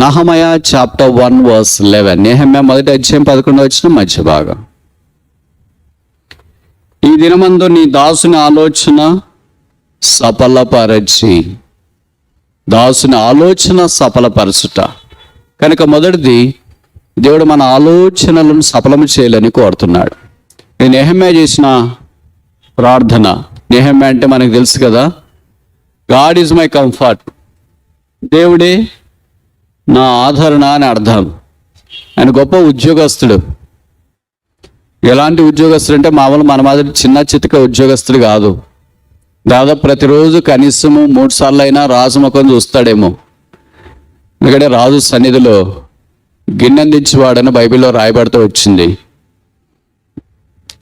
నహమయ chapter 1 verse 11. Nehemiah 1వ అధ్యాయం 11వ వచనం మధ్య భాగం. ఈ దినమందు నీ దాసుని ఆలోచన సఫలపరచి. దాసుని ఆలోచన సఫలపరచుట. కనుక మొదటిది, దేవుడు మన ఆలోచనలను సఫలము చేయాలని కోరుతున్నాడు. ఈ నెహెమ్యా చేసిన ప్రార్థన. నెహెమ్యా అంటే మనకు తెలుసు కదా, గాడ్ ఈజ్ మై కంఫర్ట్. దేవుడే నా ఆదరణ అని అర్థం. ఆయన గొప్ప ఉద్యోగస్తుడు. ఎలాంటి ఉద్యోగస్తుడు అంటే మామూలు మన మాదిరి చిన్న చితక ఉద్యోగస్తుడు కాదు. దాదాపు ప్రతిరోజు కనీసము 3 సార్లు అయినా రాజు ముఖం చూస్తాడేమో. ఎందుకంటే రాజు సన్నిధిలో గిన్నెందించేవాడని బైబిల్లో రాయబడుతూ వచ్చింది.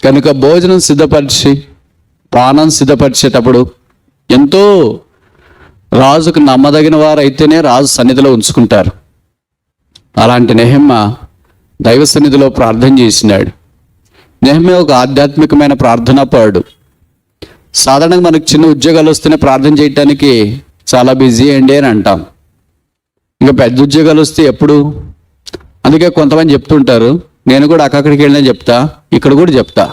కనుక భోజనం సిద్ధపరిచి పానం సిద్ధపరిచేటప్పుడు ఎంతో రాజుకు నమ్మదగిన వారు అయితేనే రాజు సన్నిధిలో ఉంచుకుంటారు. అలాంటి నెహెమ్యా దైవ సన్నిధిలో ప్రార్థన చేసినాడు. నెహెమ్యా ఒక ఆధ్యాత్మికమైన ప్రార్థనా పరుడు. సాధారణంగా మనకు చిన్న ఉద్యోగాలు వస్తేనే ప్రార్థన చేయటానికి చాలా బిజీ అండి అని అంటాం. ఇంకా పెద్ద ఉద్యోగాలు వస్తే ఎప్పుడు? అందుకే కొంతమంది చెప్తుంటారు, నేను కూడా అక్కడికి వెళ్ళినా చెప్తా, ఇక్కడ కూడా చెప్తా.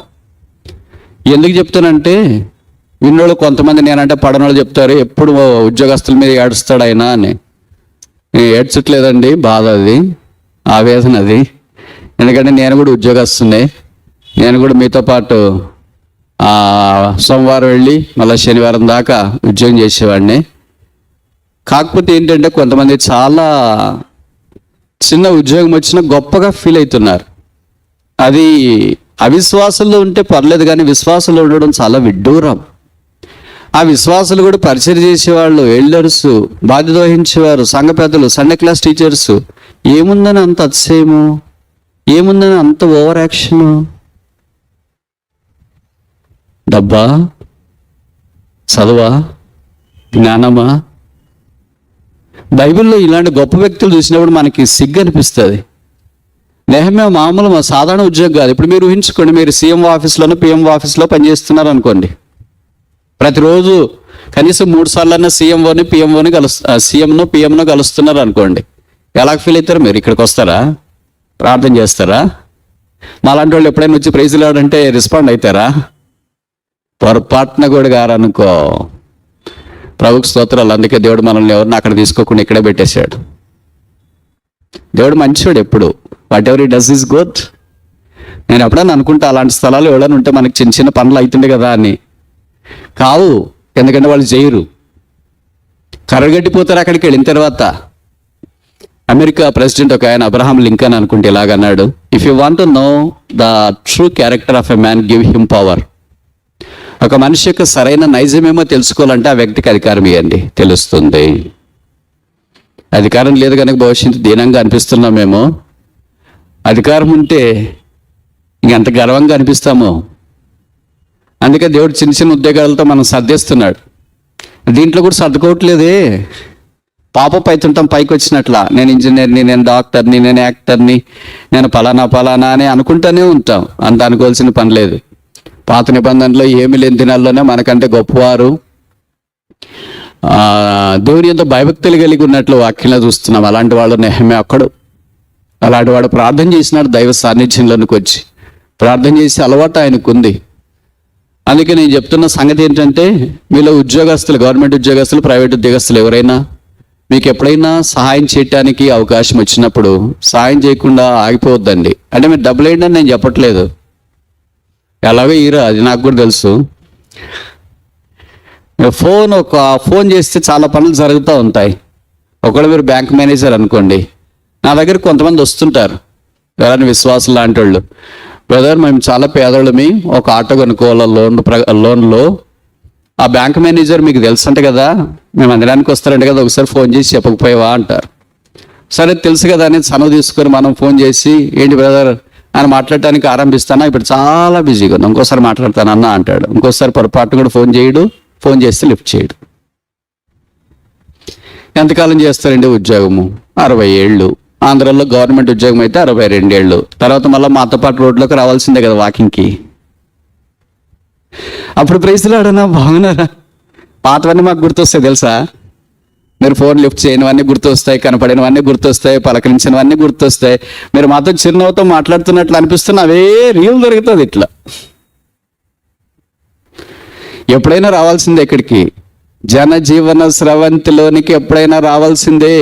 ఎందుకు చెప్తానంటే, విన్నోళ్ళు కొంతమంది నేనంటే పడనోళ్ళు చెప్తారు, ఎప్పుడు ఉద్యోగస్తుల మీద ఏడుస్తాడు ఆయన అని. ఏడ్చట్లేదండి, బాధ అది, ఆవేదన అది. ఎందుకంటే నేను కూడా ఉద్యోగస్తున్నే. నేను కూడా మీతో పాటు సోమవారం వెళ్ళి మళ్ళీ శనివారం దాకా ఉద్యోగం చేసేవాడిని. కాకపోతే ఏంటంటే కొంతమంది చాలా చిన్న ఉద్యోగం వచ్చినా గొప్పగా ఫీల్ అవుతున్నారు. అది అవిశ్వాసంలో ఉంటే పర్లేదు, కానీ విశ్వాసంలో ఉండడం చాలా విడ్డూరం. ఆ విశ్వాసులు కూడా పరిచయం చేసేవాళ్ళు, ఎల్డర్స్, బాధ్యత వహించేవారు, సంఘ పెద్దలు, సండే క్లాస్ టీచర్స్. ఏముందని అంత అతిశయము? ఏముందని అంత ఓవర్ యాక్షను? డబ్బా, చదువా, జ్ఞానమా? బైబిల్లో ఇలాంటి గొప్ప వ్యక్తులు చూసినప్పుడు మనకి సిగ్గు అనిపిస్తుంది. నెహెమ్యా మామూలు సాధారణ ఉద్యోగం కాదు. ఇప్పుడు మీరు ఊహించుకోండి, మీరు సీఎం ఆఫీస్లోనూ పిఎం ఆఫీస్లో పనిచేస్తున్నారు అనుకోండి. ప్రతిరోజు కనీసం 3 సార్లన్నా సీఎంఓని పిఎంఓని సీఎంను పిఎంను కలుస్తున్నారు అనుకోండి. ఎలా ఫీల్ అవుతారు మీరు? ఇక్కడికి వస్తారా? ప్రార్థన చేస్తారా? మాలాంటి వాళ్ళు ఎప్పుడైనా వచ్చి ప్రైజ్ లార్డ్ అంటే రెస్పాండ్ అవుతారా? పొరపాటున కూడా గారనుకో, ప్రభుకు స్తోత్రాలు. అందుకే దేవుడు మనల్ని ఎవరిని అక్కడ తీసుకోకుండా ఇక్కడే పెట్టేశాడు. దేవుడు మంచివాడు ఎప్పుడు. వాట్ ఎవర్ ఈ డస్ ఈజ్ గుడ్. నేను ఎప్పుడైనా అనుకుంటా, అలాంటి స్థలాలు ఎవరైనా ఉంటే మనకి చిన్న చిన్న పనులు అవుతుండే కదా అని. కావు, ఎందుకంటే వాళ్ళు చేయరు, కర్రగట్టిపోతారు అక్కడికి వెళ్ళిన తర్వాత. అమెరికా ప్రెసిడెంట్ ఒక ఆయన అబ్రహాం లింకన్ అనుకుంటే ఇలాగన్నాడు, if you want to know the true character of a man, give him power. ఒక మనిషి యొక్క సరైన నైజమేమో తెలుసుకోవాలంటే ఆ వ్యక్తికి అధికారం ఇవ్వండి, తెలుస్తుంది. అధికారం లేదు కనుక భవిష్యత్తు దీనంగా అనిపిస్తున్నామేమో. అధికారం ఉంటే ఇంకెంత గర్వంగా అనిపిస్తామో. అందుకే దేవుడు చిన్న చిన్న ఉద్యోగాలతో మనం సర్దేస్తున్నాడు. దీంట్లో కూడా సర్దుకోవట్లేదే. పాప పైతుంటాం పైకి వచ్చినట్లా, నేను ఇంజనీర్ని, నేను డాక్టర్ని, నేను యాక్టర్ని, నేను పలానా అని అనుకుంటూనే ఉంటాం. అంత అనుకోవాల్సిన పని లేదు. పాత నిబంధనలో ఏమి లేని దినాల్లోనే మనకంటే గొప్పవారు దేవుని ఎంతో భయభక్తులు కలిగి ఉన్నట్లు వాక్యంలో చూస్తున్నాం. అలాంటి వాళ్ళు నెహెమ్యా ఒక్కడు. అలాంటి వాడు ప్రార్థన చేసినాడు. దైవ సాన్నిధ్యంలోనికి వచ్చి ప్రార్థన చేసే అలవాటు ఆయనకు ఉంది. అందుకే నేను చెప్తున్న సంగతి ఏంటంటే, మీలో ఉద్యోగస్తులు, గవర్నమెంట్ ఉద్యోగస్తులు, ప్రైవేట్ ఉద్యోగస్తులు ఎవరైనా మీకు ఎప్పుడైనా సహాయం చేయటానికి అవకాశం వచ్చినప్పుడు సహాయం చేయకుండా ఆగిపోవద్దండి. అంటే మీరు డబ్బులు వేయండి అని నేను చెప్పట్లేదు, ఎలాగో ఈరా, అది నాకు కూడా తెలుసు. ఫోన్ చేస్తే చాలా పనులు జరుగుతూ ఉంటాయి. ఒకవేళ మీరు బ్యాంక్ మేనేజర్ అనుకోండి, నా దగ్గర కొంతమంది వస్తుంటారు, ఎవరైనా విశ్వాసం లాంటి వాళ్ళు. బ్రదర్, మేము చాలా పేదోళ్ళమి, ఒక ఆటో కొనుక్కోవాలి లోన్లో. ఆ బ్యాంక్ మేనేజర్ మీకు తెలుసు అంటే కదా, మేము అందడానికి వస్తారంటే కదా, ఒకసారి ఫోన్ చేసి చెప్పకపోయావా అంటారు. సరే తెలుసు కదా అని చనువు తీసుకొని మనం ఫోన్ చేసి, ఏంటి బ్రదర్ అని మాట్లాడటానికి ఆరంభిస్తానా, ఇప్పుడు చాలా బిజీగా ఉన్నా, ఇంకోసారి మాట్లాడతానన్నా అంటాడు. ఇంకోసారి పొరపాటు కూడా ఫోన్ చేయడు, ఫోన్ చేస్తే లిఫ్ట్ చేయడు. ఎంతకాలం చేస్తారండి ఉద్యోగము? 60 ఏళ్ళు. ఆంధ్రాలో గవర్నమెంట్ ఉద్యోగం అయితే 62 ఏళ్ళు. తర్వాత మళ్ళీ మాతో పాటు రోడ్లోకి రావాల్సిందే కదా వాకింగ్కి. అప్పుడు ప్రైజ్లాడనా, బాగున్నారా? పాతవన్నీ మాకు గుర్తొస్తాయి తెలుసా. మీరు ఫోన్ లిఫ్ట్ చేయనివన్నీ గుర్తొస్తాయి, కనపడినవన్నీ గుర్తొస్తాయి, పలకరించినవన్నీ గుర్తొస్తాయి. మీరు మాతో చిరునవ్వుతో మాట్లాడుతున్నట్లు అనిపిస్తున్న అవే రీల్ దొరుకుతుంది ఇట్లా. ఎప్పుడైనా రావాల్సిందే ఇక్కడికి, జనజీవన స్రవంతిలోనికి ఎప్పుడైనా రావాల్సిందే.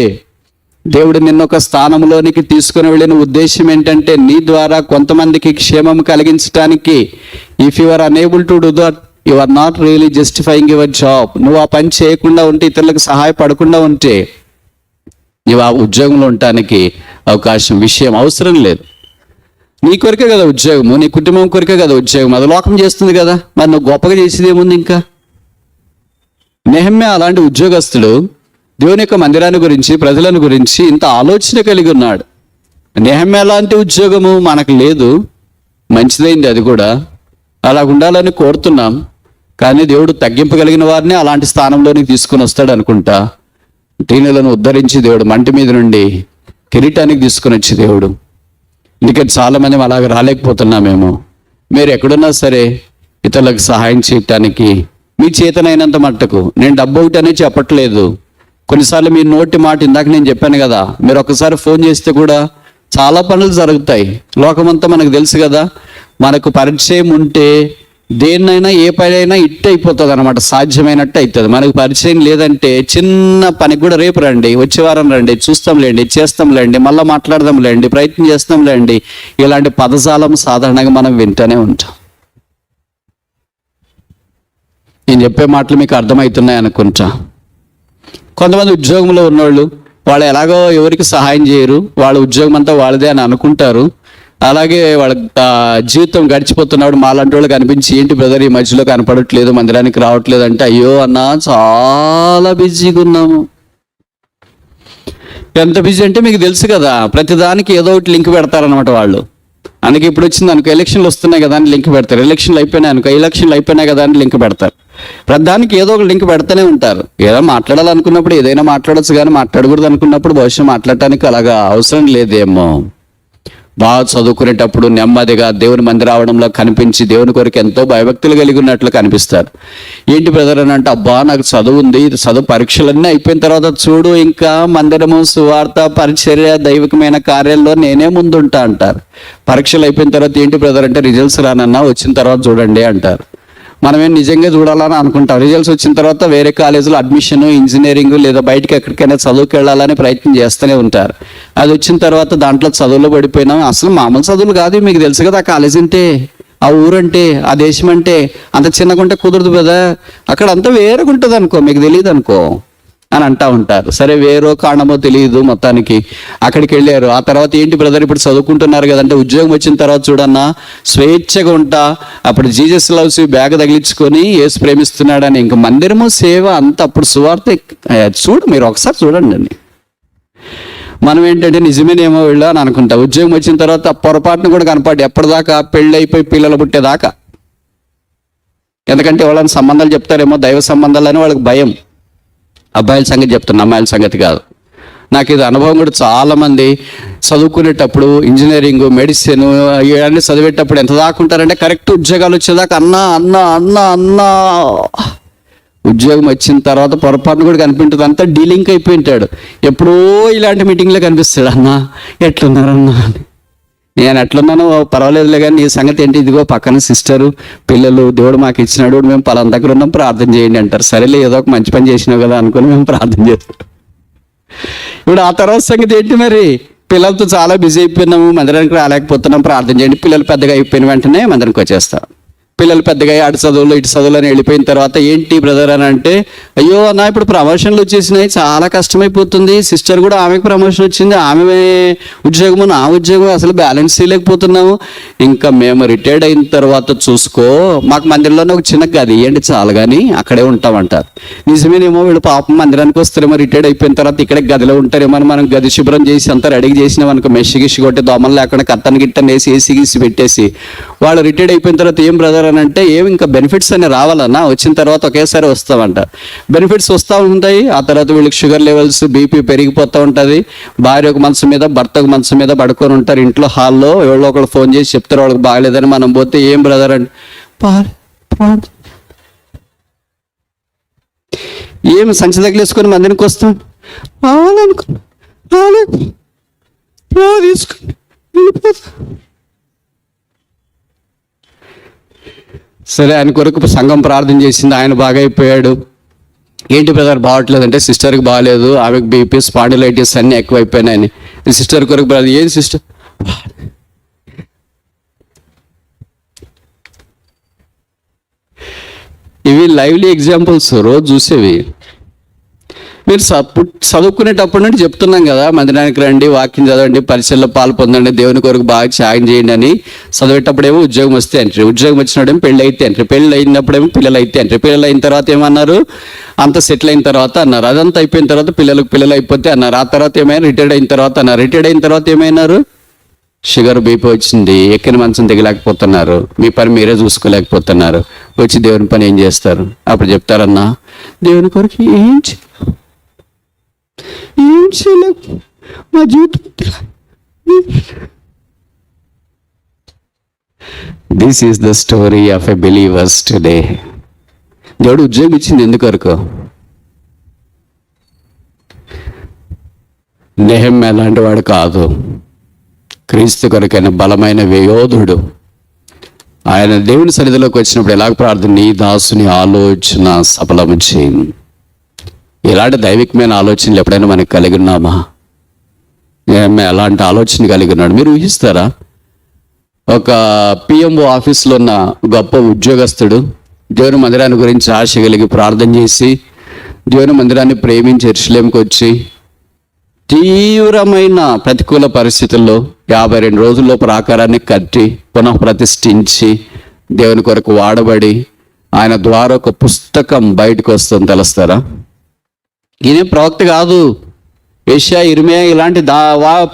దేవుడు నిన్నొక స్థానంలోనికి తీసుకుని వెళ్ళిన ఉద్దేశం ఏంటంటే నీ ద్వారా కొంతమందికి క్షేమం కలిగించడానికి. If you are unable to do that, you are not really justifying your job. నువ్వు ఆ పని చేయకుండా ఉంటే, ఇతరులకు సహాయపడకుండా ఉంటే, నువ్వు ఆ ఉద్యోగంలో ఉండటానికి విషయం అవసరం లేదు. నీ కొరికే కదా ఉద్యోగము, నీ కుటుంబం కొరికే కదా ఉద్యోగం, అది లోకం చేస్తుంది కదా. మరి నువ్వు గొప్పగా చేసేది ఏముంది ఇంకా? నెహెమ్యా అలాంటి ఉద్యోగస్తుడు దేవుని యొక్క మందిరాన్ని గురించి, ప్రజలను గురించి ఇంత ఆలోచన కలిగి ఉన్నాడు. నెహెమ్యా లాంటి ఉద్యోగము మనకు లేదు, మంచిదైంది అది కూడా, అలా ఉండాలని కోరుతున్నాం. కానీ దేవుడు తగ్గింపగలిగిన వారిని అలాంటి స్థానంలోనికి తీసుకుని వస్తాడు అనుకుంటా. దీనులను ఉద్ధరించి దేవుడు మంటి మీద నుండి కిరీటానికి తీసుకుని వచ్చి దేవుడు. ఎందుకంటే చాలామంది అలాగ రాలేకపోతున్నామేమో. మీరు ఎక్కడున్నా సరే ఇతరులకు సహాయం చేయటానికి మీ చేతనైనంత మట్టుకు, నేను డబ్బు ఒకటి అనేది చెప్పట్లేదు. కొన్నిసార్లు మీ నోటి మాట, ఇందాక నేను చెప్పాను కదా, మీరు ఒకసారి ఫోన్ చేస్తే కూడా చాలా పనులు జరుగుతాయి. లోకమంతా మనకు తెలుసు కదా. మనకు పరిచయం ఉంటే దేన్నైనా ఏ పని అయినా ఇట్టు అయిపోతుంది అనమాట, సాధ్యమైనట్టు అవుతుంది. మనకు పరిచయం లేదంటే చిన్న పనికి కూడా రేపు రండి, వచ్చే వారం రండి, చూస్తాంలేండి, చేస్తాంలేండి, మళ్ళీ మాట్లాడదాంలేండి, ప్రయత్నం చేస్తాంలేండి, ఇలాంటి పదజాలం సాధారణంగా మనం వింటూనే ఉంటాం. నేను చెప్పే మాటలు మీకు అర్థమవుతున్నాయి అనుకుంటా. కొంతమంది ఉద్యోగంలో ఉన్నవాళ్ళు, వాళ్ళు ఎలాగో ఎవరికి సహాయం చేయరు, వాళ్ళ ఉద్యోగం అంతా వాళ్ళదే అని అనుకుంటారు. అలాగే వాళ్ళ జీవితం గడిచిపోతున్నప్పుడు మాలాంటి వాళ్ళు కనిపించి, ఏంటి బ్రదర్ ఈ మధ్యలో కనపడట్లేదు, మందిరానికి రావట్లేదు అంటే, అయ్యో అన్నా చాలా బిజీగా ఉన్నాము. ఎంత బిజీ అంటే మీకు తెలుసు కదా, ప్రతిదానికి ఏదో ఒకటి లింక్ పెడతారనమాట వాళ్ళు. అందుకే ఇప్పుడు వచ్చింది అనుకో, ఎలక్షన్లు వస్తున్నాయి కదా అని లింక్ పెడతారు, ఎలక్షన్లు అయిపోయినాయి అనుకో, ఎలక్షన్లు అయిపోయినాయి కదా అని లింక్ పెడతారు. ప్రధానికి ఏదో ఒక లింక్ పెడతానే ఉంటారు. ఏదో మాట్లాడాలనుకున్నప్పుడు ఏదైనా మాట్లాడచ్చు, కానీ మాట్లాడకూడదు అనుకున్నప్పుడు బహుశా మాట్లాడటానికి అలాగా అవసరం లేదేమో. బాగా చదువుకునేటప్పుడు నెమ్మదిగా దేవుని మంది రావడంలో కనిపించి దేవుని కొరకు ఎంతో భయభక్తులు కలిగి ఉన్నట్లు కనిపిస్తారు. ఏంటి బ్రదర్ అని అంటే, అబ్బా నాకు చదువు ఉంది, చదువు పరీక్షలన్నీ అయిపోయిన తర్వాత చూడు, ఇంకా మందిరము, సువార్త, పరిచర్య, దైవికమైన కార్యాల్లో నేనే ముందుంటా అంటారు. పరీక్షలు అయిపోయిన తర్వాత ఏంటి బ్రదర్ అంటే, రిజల్ట్స్ రానన్నా వచ్చిన తర్వాత చూడండి అంటారు. మనమేం నిజంగా చూడాలని అనుకుంటాం. రిజల్ట్స్ వచ్చిన తర్వాత వేరే కాలేజీలో అడ్మిషన్, ఇంజనీరింగ్ లేదా బయటకి ఎక్కడికైనా చదువుకి వెళ్ళాలని ప్రయత్నం చేస్తూనే ఉంటారు. అది వచ్చిన తర్వాత దాంట్లో చదువులో పడిపోయినాం. అసలు మామూలు చదువులు కాదు, మీకు తెలుసు కదా. ఆ కాలేజ్ అంటే, ఆ ఊరంటే, ఆ దేశం అంటే అంత చిన్నగా ఉంటే కుదరదు కదా. అక్కడ అంతా వేరేగా ఉంటుంది అనుకో, మీకు తెలియదు అనుకో అని అంటూ ఉంటారు. సరే, వేరో కారణమో తెలియదు, మొత్తానికి అక్కడికి వెళ్ళారు. ఆ తర్వాత ఏంటి బ్రదర్ ఇప్పుడు చదువుకుంటున్నారు కదంటే, ఉద్యోగం వచ్చిన తర్వాత చూడన్నా స్వేచ్ఛగా ఉంటా, అప్పుడు జీసస్ లవ్స్ బ్యాగ్ తగిలించుకొని యేసు ప్రేమిస్తున్నాడని, ఇంక మందిరము, సేవ అంత అప్పుడు సువార్త. చూడు, మీరు ఒకసారి చూడండి అండి. మనం ఏంటంటే నిజమేనేమో వెళ్ళు అని అనుకుంటా. ఉద్యోగం వచ్చిన తర్వాత పొరపాటును కూడా కనపడి ఎప్పటిదాకా పెళ్ళి అయిపోయి పిల్లలు పుట్టేదాకా. ఎందుకంటే వాళ్ళని సంబంధాలు చెప్తారేమో, దైవ సంబంధాలు అని వాళ్ళకి భయం. అబ్బాయిల సంగతి చెప్తున్నా, అమ్మాయిల సంగతి కాదు. నాకు ఇది అనుభవం కూడా. చాలామంది చదువుకునేటప్పుడు ఇంజనీరింగ్, మెడిసిన్ ఇవన్నీ చదివేటప్పుడు ఎంత దాకా ఉంటారంటే, కరెక్ట్ ఉద్యోగాలు వచ్చేదాకా అన్నా అన్నా అన్నా అన్నా. ఉద్యోగం వచ్చిన తర్వాత పొరపాటును కూడా కనిపించదు, అంతా డీలింక్ అయిపోయి ఉంటాడు. ఎప్పుడో ఇలాంటి మీటింగ్లో కనిపిస్తాడు, అన్నా ఎట్లున్నారన్నా అని. నేను ఎట్లున్నానో పర్వాలేదులే, కానీ నీ సంగతి ఏంటి, ఇదిగో పక్కన సిస్టరు, పిల్లలు, దేవుడు మాకు ఇచ్చినాడు, మేము పలానా దగ్గర ఉన్నాం, ప్రార్థన చేయండి అంటారు. సరేలే, ఏదో ఒక మంచి పని చేసినావు కదా అనుకుని మేము ప్రార్థన చేస్తాం. ఇప్పుడు ఆ తర్వాత సంగతి ఏంటి మరి? పిల్లలతో చాలా బిజీ అయిపోయినాము, మందిరానికి రాలేకపోతున్నాం, ప్రార్థన చేయండి. పిల్లలు పెద్దగా అయిపోయిన వెంటనే మందిరానికి వచ్చేస్తాం. పిల్లలు పెద్దగా అటు చదువులు ఇటు చదువులు అని వెళ్ళిపోయిన తర్వాత ఏంటి బ్రదర్ అని అంటే, అయ్యో అన్న ఇప్పుడు ప్రమోషన్లు వచ్చేసినాయి, చాలా కష్టమైపోతుంది. సిస్టర్ కూడా ఆమెకు ప్రమోషన్ వచ్చింది, ఆమె ఉద్యోగము నా ఉద్యోగం, అసలు బ్యాలెన్స్ చేయలేకపోతున్నాము. ఇంకా మేము రిటైర్డ్ అయిన తర్వాత చూసుకో, మాకు మందిరంలోనే ఒక చిన్న గది ఇవ్వండి చాలు, కానీ అక్కడే ఉంటామంటారు. నిజమేనేమో, వీళ్ళు పాపం మందిరానికి వస్తారేమో, రిటైర్డ్ అయిపోయిన తర్వాత ఇక్కడే గదిలో ఉంటారేమో అని మనం గది శుభ్రం చేసి అంతా రెడీగా చేసినాం అనుకో, మెషి గిషి కొట్టి దోమలు లేకుండా కత్తని గిట్టని వేసి ఏసీ గీసి పెట్టేసి, వాళ్ళు రిటైర్డ్ అయిపోయిన తర్వాత ఏం బ్రదర్ అని అంటే, ఏమి ఇంకా బెనిఫిట్స్ అని రావాలన్నా, వచ్చిన తర్వాత ఒకేసారి వస్తామంట. బెనిఫిట్స్ వస్తూ ఉంటాయి. ఆ తర్వాత వీళ్ళకి షుగర్ లెవెల్స్, బీపీ పెరిగిపోతూ ఉంటుంది. భార్య ఒక మనసు మీద, భర్త ఒక మనసు మీద పడుకొని ఉంటారు ఇంట్లో హాల్లో. ఎవరో ఒకళ్ళు ఫోన్ చేసి చెప్తారు వాళ్ళకి బాగలేదని. మనం పోతే ఏం బ్రదర్ అంటే, ఏమి సంచి తగిలేసుకొని మందిరికి వస్తాం. రావాలనుకున్నా, రాలేదు, తీసుకుని వెళ్ళిపోతా. సరే, ఆయన కొరకు సంఘం ప్రార్థన చేసింది, ఆయన బాగా అయిపోయాడు. ఏంటి బ్రదర్ బాగట్లేదు అంటే, సిస్టర్కి బాగాలేదు, ఆమెకు బీపీ స్పాండిలైటిస్ అన్నీ ఎక్కువైపోయినాయని. సిస్టర్ కొరకు బ్రదర్, ఏం సిస్టర్? ఇవి లైవ్లీ ఎగ్జాంపుల్స్, రోజు చూసేవి. మీరు చదువుకునేటప్పటి నుండి చెప్తున్నాం కదా, మందిరానికి రండి, వాక్యం చదవండి, పరిచయలో పాలు పొందండి, దేవుని కొరకు బాగా త్యాగం చేయండి అని. చదివేటప్పుడేమో ఉద్యోగం వస్తే అంటారు, ఉద్యోగం వచ్చినప్పుడేమో పెళ్ళి అయితే అంటారు, పెళ్ళి అయినప్పుడేమో పిల్లలు అయితే అంటారు, పిల్లలు అయిన తర్వాత ఏమన్నారు, అంత సెటిల్ అయిన తర్వాత అన్నారు, అదంతా అయిపోయిన తర్వాత పిల్లలు అయిపోతే అన్నారు, ఆ తర్వాత ఏమైనా రిటైర్డ్ అయిన తర్వాత అన్నారు, రిటైర్డ్ అయిన తర్వాత ఏమైనారు, షుగర్ బీపీ వచ్చింది, ఎక్కిన మంచం దిగలేకపోతున్నారు, మీ పని మీరే చూసుకోలేకపోతున్నారు, వచ్చి దేవుని పని ఏం చేస్తారు? అప్పుడు చెప్తారన్నా, దేవుని కొరకు ఏం చేయలేదు, మా జీవితం. This is the story of a believers today. దేవుడు ఉద్యోగం ఇచ్చింది ఎందుకొరకు? నెహెమ్యా లాంటి వాడు కాదు, క్రీస్తు కొరకైన బలమైన యోధుడు. ఆయన దేవుని సన్నిధిలోకి వచ్చినప్పుడు ఎలాగ ప్రార్థన, నీ దాసుని ఆలోచన సఫలము చేయి. ఇలాంటి దైవికమైన ఆలోచనలు ఎప్పుడైనా మనకు కలిగి ఉన్నామా? అలాంటి ఆలోచన కలిగి ఉన్నాడు. మీరు ఊహిస్తారా? ఒక పిఎంఓ ఆఫీస్లో ఉన్న గొప్ప ఉద్యోగస్తుడు దేవుని మందిరాన్ని గురించి ఆశ కలిగి ప్రార్థన చేసి, దేవుని మందిరాన్ని ప్రేమించి యెరూషలేముకి వచ్చి, తీవ్రమైన ప్రతికూల పరిస్థితుల్లో 52 రోజుల్లో ప్రాకారాన్ని కట్టి పునఃప్రతిష్ఠించి దేవుని కొరకు వాడబడి ఆయన ద్వారా ఒక పుస్తకం బయటకు వస్తుంది. తెలుస్తారా? ఈయన ప్రవక్త కాదు, యెషయా, ఇర్మీయా ఇలాంటి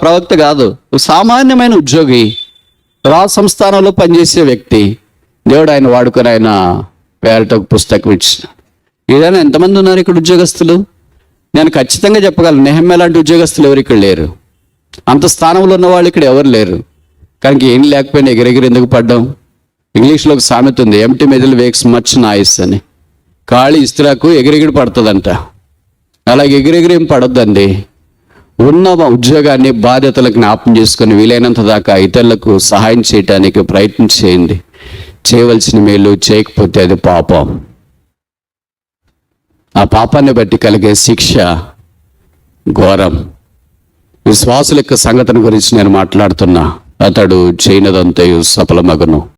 ప్రవక్త కాదు, సామాన్యమైన ఉద్యోగి, రాజు సంస్థానంలో పనిచేసే వ్యక్తి. దేవుడు ఆయన వాడుకొని ఆయన పేరిట ఒక పుస్తకం ఇచ్చిన. ఏదైనా ఎంతమంది ఉన్నారు ఇక్కడ ఉద్యోగస్తులు? నేను ఖచ్చితంగా చెప్పగలను, నెహెమ్యా లాంటి ఉద్యోగస్తులు ఎవరు ఇక్కడ లేరు. అంత స్థానంలో ఉన్న వాళ్ళు ఇక్కడ ఎవరు లేరు. కానీ ఏం లేకపోయినా ఎగిరెగిరి ఎందుకు పడ్డాం? ఇంగ్లీష్లో ఒక సామెత ఉంది, ఎంప్టీ మెదల్ వేక్స్ మచ్ నాయిస్ అని. ఖాళీ ఇస్త్రాకు ఎగిరెగిరి పడుతుందంట. అలాగే ఎగిరెగిరి ఏం పడొద్దండి. ఉన్న ఉద్యోగాన్ని, బాధ్యతలకు జ్ఞాపం చేసుకొని వీలైనంత దాకా ఇతరులకు సహాయం చేయటానికి ప్రయత్నం చేయండి. చేయవలసిన మేలు చేయకపోతే అది పాపం. ఆ పాపాన్ని బట్టి కలిగే శిక్ష ఘోరం. విశ్వాసుల యొక్క సంగతిని గురించి నేను మాట్లాడుతున్నా. అతడు చేయనదంతయు సఫలమగును.